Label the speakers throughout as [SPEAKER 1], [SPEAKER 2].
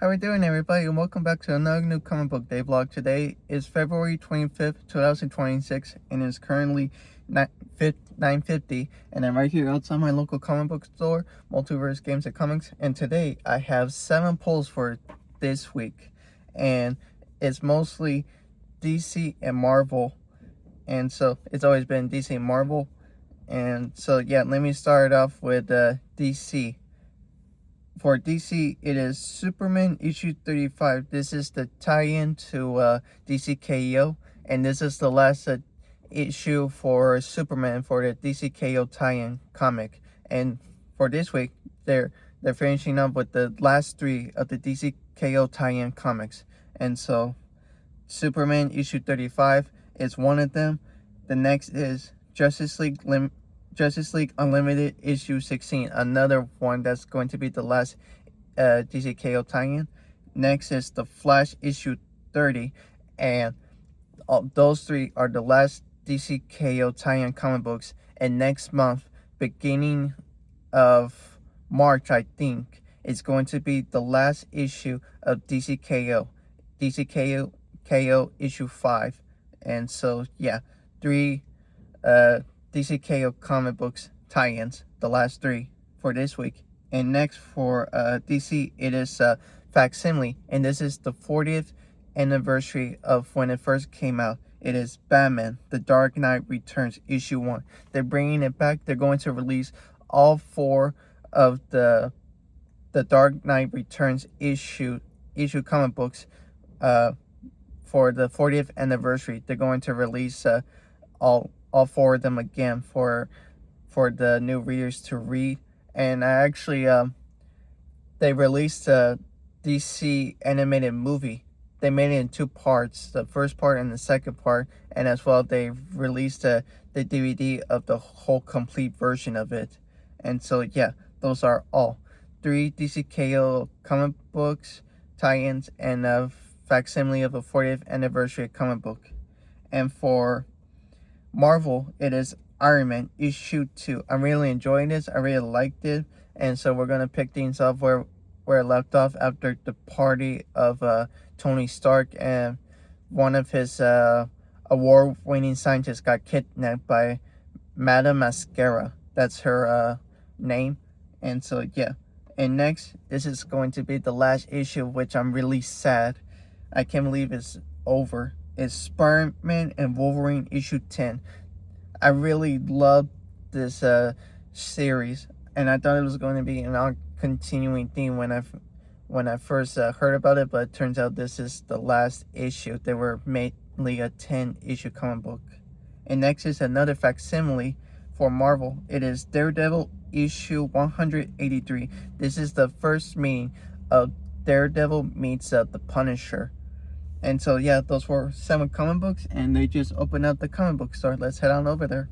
[SPEAKER 1] How we doing, everybody, and welcome back to another new comic book day vlog. Today is February 25th, 2026, and it's currently 9:50, and I'm right here outside my local comic book store, Multiverse Games and Comics, and today I have 7 polls for this week, and it's mostly DC and Marvel, and so it's always been DC and Marvel, and so yeah, let me start off with DC. For DC, it is Superman issue 35. This is the tie-in to DC K.O. And this is the last issue for Superman for the DC K.O. tie-in comic. And for this week, they're finishing up with the last 3 of the DC K.O. tie-in comics. And so, Superman issue 35 is one of them. The next is Justice League Unlimited issue 16, another one that's going to be the last DC K.O. tie-in. Next is the Flash issue 30, and those 3 are the last DC K.O. tie-in comic books. And next month, beginning of March, I think, it's going to be the last issue of DC K.O. K.O. issue 5. And so, yeah, 3 DC K.O. comic books tie-ins, the last 3 for this week. And next for DC, it is Facsimile, and this is the 40th anniversary of when it first came out. It is Batman, The Dark Knight Returns, issue 1. They're bringing it back. They're going to release all 4 of the Dark Knight Returns issue comic books for the 40th anniversary. They're going to release all 4 of them again for the new readers to read. And I actually they released a DC animated movie. They made it in 2 parts, the first part and the second part, and as well they released the DVD of the whole complete version of it. And so yeah, those are all 3 DC K.O. comic books tie-ins and a facsimile of a 40th anniversary comic book. And for Marvel, it is Iron Man issue 2. I'm really enjoying this. I really liked it, and so we're gonna pick things up where it left off after the party of Tony Stark, and one of his award-winning scientists got kidnapped by Madame Mascara. That's her name. And so yeah. And next, this is going to be the last issue, which I'm really sad. I can't believe it's over. Is Spider-Man and Wolverine issue 10. I really loved this series, and I thought it was going to be an continuing theme when I first heard about it, but it turns out this is the last issue. They were mainly a 10-issue comic book. And next is another facsimile for Marvel. It is Daredevil issue 183. This is the first meeting of Daredevil meets the Punisher. And so yeah, those were 7 comic books, and they just opened up the comic book store. Let's head on over there.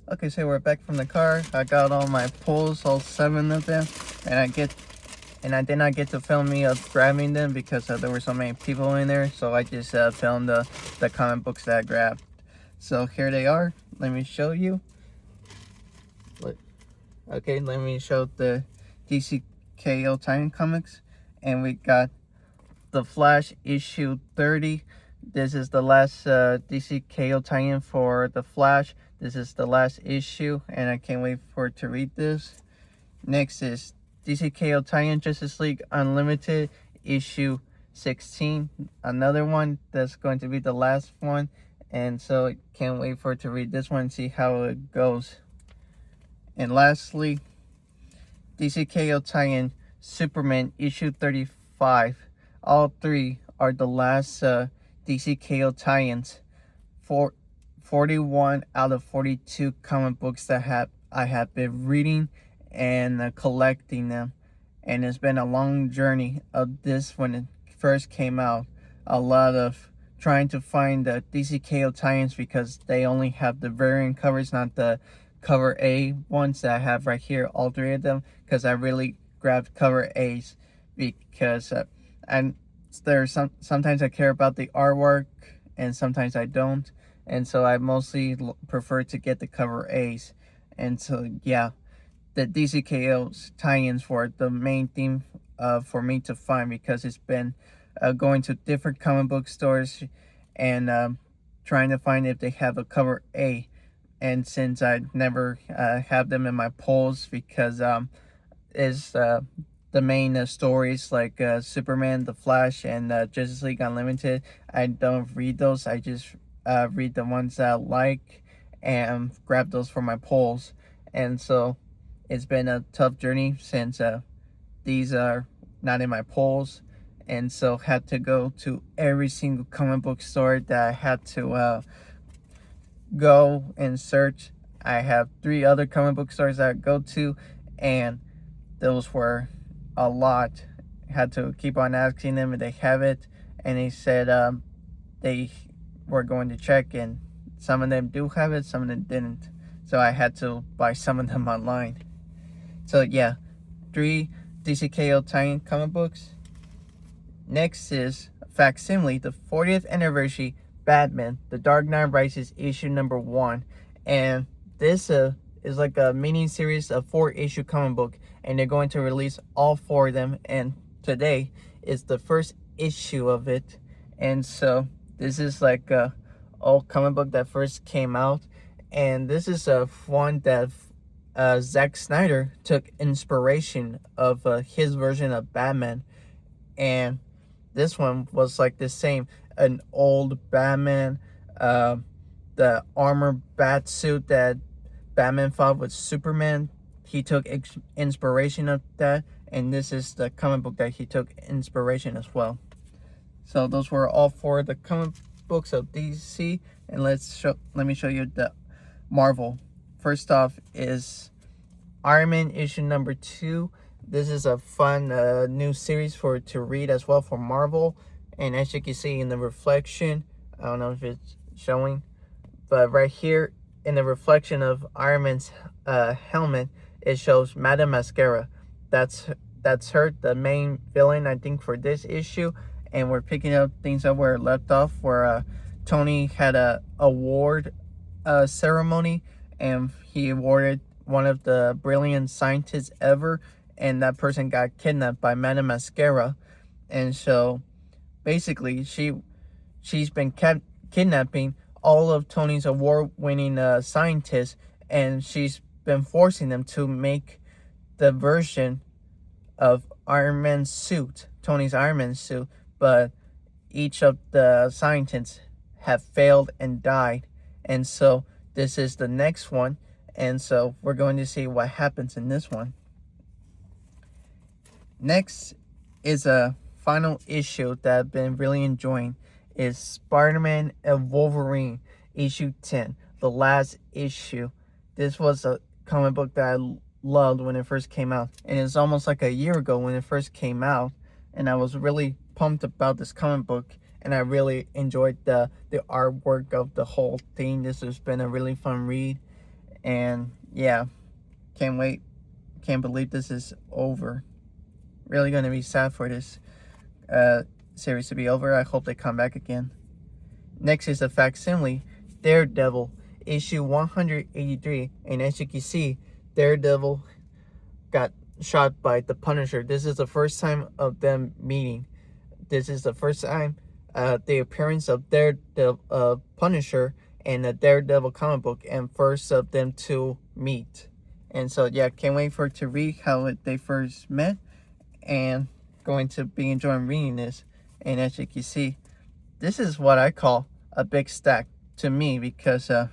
[SPEAKER 1] Okay, so we're back from the car. I got all my pulls, all 7 of them, and I did not get to film me of grabbing them because there were so many people in there. So I just filmed the comic books that I grabbed. So here they are. Let me show you. Okay, let me show the DC K.O. tie-in comics, and we got the Flash issue 30. This is the last DC K.O. tie-in for the Flash. This is the last issue, and I can't wait for it to read this. Next is DC K.O. tie-in Justice League Unlimited issue 16. Another one that's going to be the last one. and so can't wait for it to read this one and see how it goes. And lastly, DC K.O tie-in Superman issue 35. All three are the last DC K.O tie-ins. 41 out of 42 comic books that I have been reading and collecting them. And it's been a long journey of this when it first came out. A lot of trying to find the DC K.O tie-ins because they only have the variant covers, not the cover A ones that I have right here, all three of them, because I really grabbed cover A's because sometimes I care about the artwork and sometimes I don't, and so I mostly prefer to get the cover A's. And so yeah, the DC K.O.'s tie-ins were the main theme for me to find, because it's been going to different comic book stores and trying to find if they have a cover A. And since I never have them in my polls, because is the main stories like Superman, The Flash, and Justice League Unlimited, I don't read those. I just read the ones that I like and grab those for my polls. And so it's been a tough journey since these are not in my polls, and so had to go to every single comic book store that I had to go and search. I have 3 other comic book stores that I go to, and those were a lot. Had to keep on asking them if they have it, and they said they were going to check, and some of them do have it, some of them didn't. So I had to buy some of them online. So yeah, 3 DC K.O tie-in comic books. Next is Facsimile, the 40th anniversary Batman, The Dark Knight Rises issue number 1. And this is like a mini series of 4-issue comic book, and they're going to release all 4 of them, and today is the first issue of it. And so this is like a old comic book that first came out, and this is a one that Zack Snyder took inspiration of his version of Batman. And this one was like the same, an old Batman, the armor bat suit that Batman fought with Superman. He took inspiration of that, and this is the comic book that he took inspiration as well. So those were all 4 of the comic books of DC, and let me show you the Marvel. First off is Iron Man issue number 2. This is a fun new series to read as well for Marvel. And as you can see in the reflection, I don't know if it's showing, but right here in the reflection of Iron Man's helmet, it shows Madame Mascara. That's her, the main villain, I think, for this issue. And we're picking up things up where it left off, where Tony had a award ceremony, and he awarded one of the brilliant scientists ever, and that person got kidnapped by Madame Mascara. And so basically she's been kidnapping all of Tony's award-winning scientists, and she's been forcing them to make the version of Iron Man's suit, Tony's Iron Man suit, but each of the scientists have failed and died. And so this is the next one, and so we're going to see what happens in this one. Next is a final issue that I've been really enjoying, is Spider-Man and Wolverine issue 10, the last issue. This was a comic book that I loved when it first came out, and it's almost like a year ago when it first came out, and I was really pumped about this comic book, and I really enjoyed the artwork of the whole thing. This has been a really fun read, and yeah, can't wait. Can't believe this is over. Really going to be sad for this series to be over. I hope they come back again. Next is the Facsimile, Daredevil, issue 183. And as you can see, Daredevil got shot by the Punisher. This is the first time of them meeting. This is the first time the appearance of Daredevil, Punisher, and the Daredevil comic book, and first of them to meet. And so yeah, can't wait for it to read how they first met, and going to be enjoying reading this. And as you can see, this is what I call a big stack. to me because I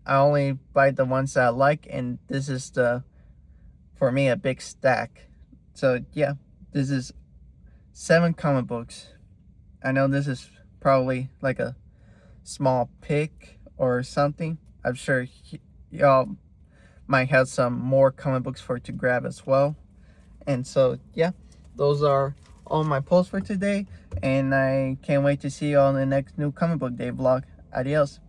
[SPEAKER 1] only buy the ones that I like, and this is for me a big stack. So yeah, this is 7 comic books. I know this is probably like a small pick or something. I'm sure y'all might have some more comic books for to grab as well. And so yeah, those are all my posts for today, and I can't wait to see you all in the next new comic book day vlog. Adios.